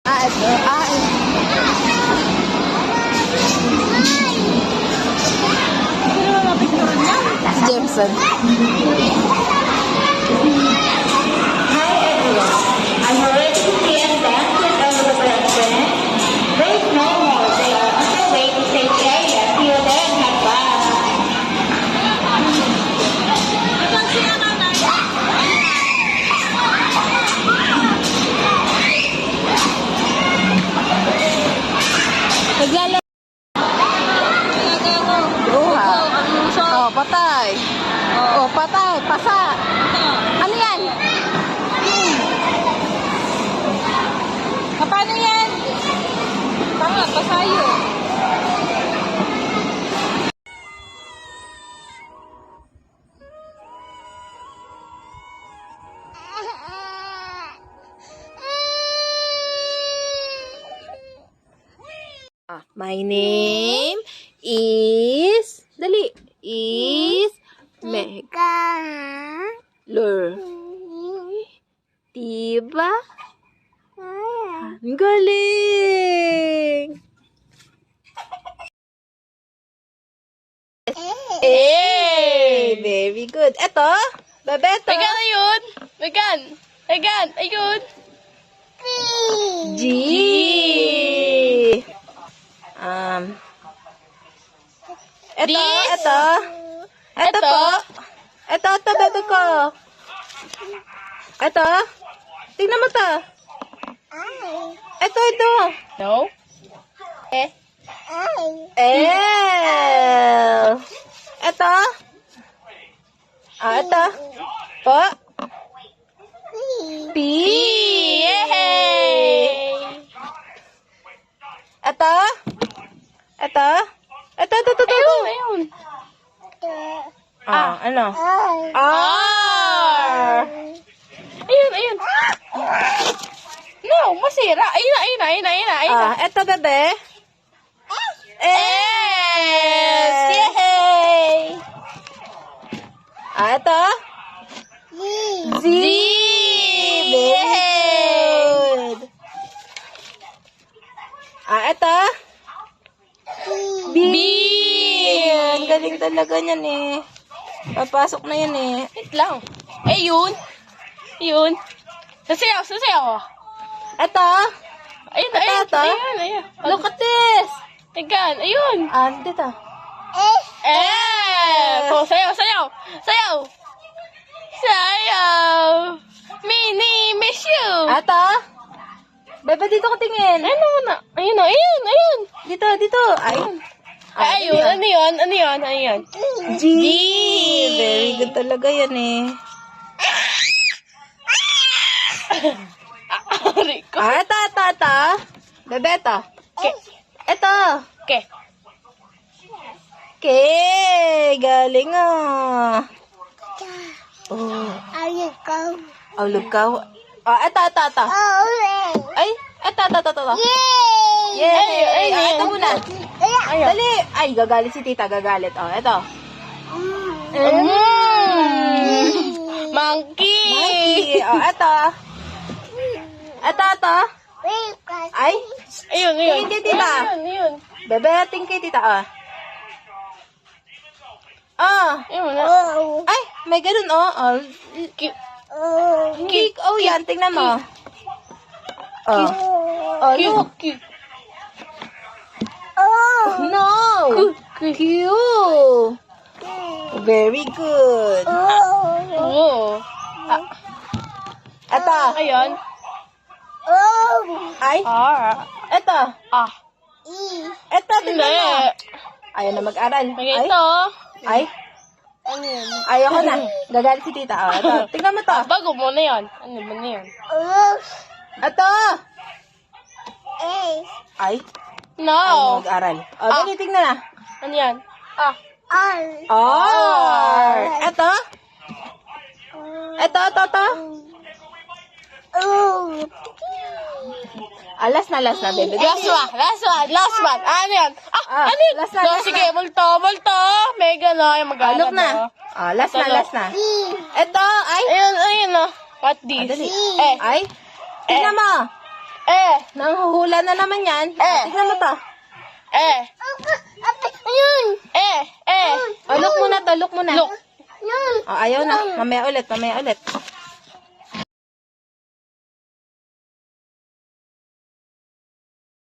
Ito. Jameson. Hi everyone, I'm already free and dance with all the friends. Wait no more, they are on their way to stage area. See you there and have fun. Naglala. Oh, patay. Oh, patay. Pasa. Ano yan? Paano yan? Tama, pasayo. My name is... Dali. Is... Lur. Diba? Ang galing! Very good. Eto? Bebeto? Megan, ayun! Megan! Megan, ayun! G. Eto, This. eto. Eto Eto. po. Eto, bebe ko. Eto. Tingnan mo to. Ito. No? Eh? L. Eto. Eto. Po. P. Yay! Eto. Eto. Eto. Ayun! Ano? R. Ayun! No, masira! Ayun na! Eto, bebe. S! Yay! Eto. Z. Very good. Eto. B. Ang galing talaga niyan eh. Papasok na yan eh. Wait lang. Ayun! Sasayaw! Eto. Ayun! Ito? Look at this. Megan, ayun! Dito. Oh, sayaw! Mini, miss you! Eto. Bebe, dito ka tingin. Ayun! Dito. Ayun. Ayun, ano yun? G. Very good talaga yan eh. Ari ko. Eto. Bebe, eto. Eto. Okay. K. Galing ah. Oh. Lugaw. Eto. Ay, eto. Yay! Ito muna. Dali. Ay, gagalit si tita. Gagalit. Eto. Monkey! Eto. Eto. Ay, Ayun. Tingin kay tita. Ayun. bebe, tingin kay tita. Ayun na. Ay, may ganun Cute. Kick. Yan. Tingnan mo. Look. Cute. No. Q. Very good. Oh. Eto. Ayun. Ay, eto. Eto, tingnan mo. Hindi. Ayaw na mag-aral. Ay, Ito. ay, Ano yan? ayoko na. Gagalit si tita. Eto, tingnan mo to. Bago mo na yan. Ano mo na yan? Eto. Ay, No. ayaw na mag-aral. Dali, tingnan na. Ano yan? R. Eto. Eto. Last na, bebe. Last one. Ano yan? Ano yan? last na. Sige, multo. Mega na. Yung mag-aaral Look na. Last na. Eto, ay. Ayun. What this? Dali. Eh. Ay, tingnan mo. Nanghuhula na naman yan. Tignan mo to. O, look muna to, look muna. Look. O, ayaw na. Mamaya ulit.